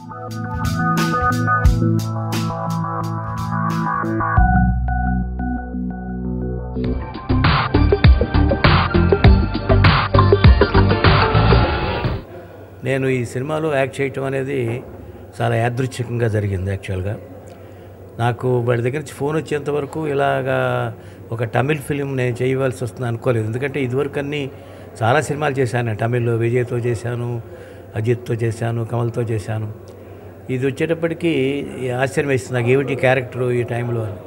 నేను ఈ సినిమాలో యాక్ట్ చేయటం అనేది చాలా యాదృచ్ఛికంగా జరిగింది. యాక్చువల్గా నాకు వాడి దగ్గర నుంచి ఫోన్ వచ్చేంత వరకు ఇలాగా ఒక తమిళ్ ఫిలిం నేను చేయవలసి వస్తుంది అనుకోలేదు. ఎందుకంటే ఇదివరకు అన్నీ చాలా సినిమాలు చేశాను. తమిళ్లో విజయ్తో చేశాను, అజిత్తో చేశాను, కమల్తో చేశాను. ఇది వచ్చేటప్పటికి ఆశ్చర్యం వేస్తుంది నాకు, ఏమిటి క్యారెక్టరు ఈ టైంలో అని.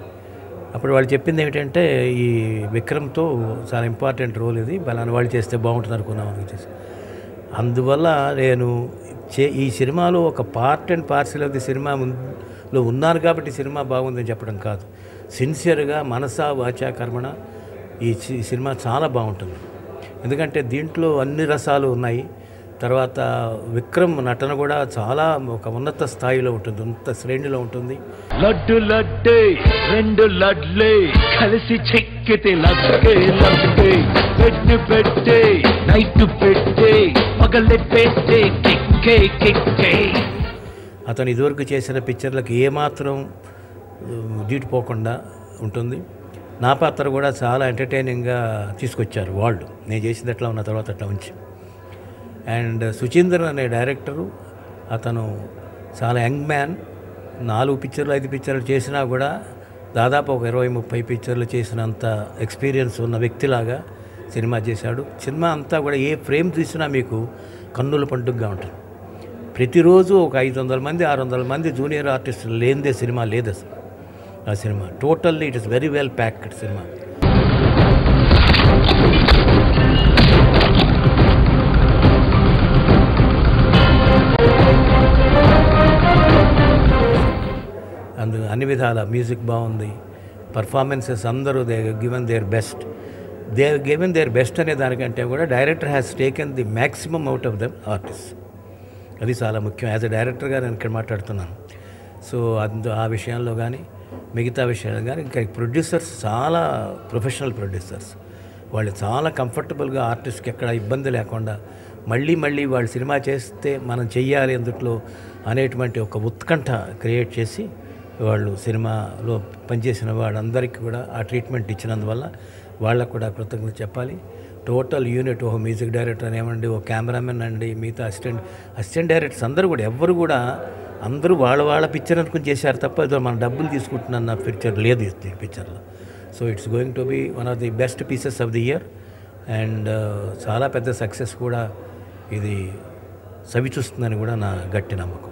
అప్పుడు వాళ్ళు చెప్పింది ఏమిటంటే ఈ విక్రమ్తో చాలా ఇంపార్టెంట్ రోల్ ఇది, బలానా వాళ్ళు చేస్తే బాగుంటుంది అనుకున్నాం అని. అందువల్ల నేను ఈ సినిమాలో ఒక part and parcel of the సినిమాలో ఉన్నాను కాబట్టి సినిమా బాగుందని చెప్పడం కాదు. సిన్సియర్గా మనసా వాచా కర్మణ ఈ సినిమా చాలా బాగుంటుంది. ఎందుకంటే దీంట్లో అన్ని రసాలు ఉన్నాయి. తర్వాత విక్రమ్ నటన కూడా చాలా ఒక ఉన్నత స్థాయిలో ఉంటుంది, ఉన్నత శ్రేణిలో ఉంటుంది. లడ్డు లడ్డే రెండు లడ్లే కలిసి చెక్కితే లడ్డే లడ్డే, పెట్టు పెట్టే నైట్ పెట్టే పగలే పెట్టే కిక్కే కిక్కే. అతను ఇదివరకు చేసిన పిక్చర్లకు ఏమాత్రం దీటిపోకుండా ఉంటుంది. నా పాత్ర కూడా చాలా ఎంటర్టైనింగ్గా తీసుకొచ్చారు వాళ్ళు, నేను చేసింది ఎట్లా ఉన్న తర్వాత అట్లా ఉంచి. అండ్ సుచీంద్రన్ అనే డైరెక్టరు, అతను చాలా యంగ్ మ్యాన్. 4 పిక్చర్లు 5 పిక్చర్లు చేసినా కూడా దాదాపు ఒక 20-30 పిక్చర్లు చేసినంత ఎక్స్పీరియన్స్ ఉన్న వ్యక్తిలాగా సినిమా చేశాడు. సినిమా అంతా కూడా ఏ ఫ్రేమ్ తీసినా మీకు కన్నుల పండుగగా ఉంటుంది. ప్రతిరోజు ఒక 500 మంది 600 మంది జూనియర్ ఆర్టిస్టులు లేనిదే సినిమా లేదు అసలు. ఆ cinema totally it is very well packed cinema. అన్ని విధాల మ్యూజిక్ బాగుంది, పర్ఫార్మెన్సెస్ అందరూ దే గివెన్ దేర్ బెస్ట్ అనే దానికంటే కూడా director has taken the maximum out of them artist. అది చాలా ముఖ్యం. యాజ్ ఎ డైరెక్టర్గా నేను ఇక్కడ మాట్లాడుతున్నాను. సో ఆ విషయంలో కానీ మిగతా విషయాలు కానీ ఇంకా ప్రొడ్యూసర్స్ చాలా ప్రొఫెషనల్ ప్రొడ్యూసర్స్. వాళ్ళు చాలా కంఫర్టబుల్గా ఆర్టిస్ట్కి ఎక్కడ ఇబ్బంది లేకుండా మళ్ళీ వాళ్ళు సినిమా చేస్తే మనం చెయ్యాలి అందుట్లో అనేటువంటి ఒక ఉత్కంఠ క్రియేట్ చేసి వాళ్ళు సినిమాలో పనిచేసిన వాళ్ళందరికీ కూడా ఆ ట్రీట్మెంట్ ఇచ్చినందువల్ల వాళ్ళకు కూడా కృతజ్ఞతలు చెప్పాలి. టోటల్ యూనిట్, ఒక మ్యూజిక్ డైరెక్టర్ అనివ్వండి, ఒక కెమెరామెన్ అండి, మిగతా అసిస్టెంట్ డైరెక్టర్స్ అందరూ కూడా అందరూ వాళ్ళ పిక్చర్ అనుకుని చేశారు తప్ప ఏదో మన డబ్బులు తీసుకుంటున్న పిక్చర్ లేదు ఈ పిక్చర్లో. So it's going to be one of the best pieces of the year. And చాలా పెద్ద సక్సెస్ కూడా ఇది సవిచూస్తుందని కూడా నా గట్టి నమ్మకం.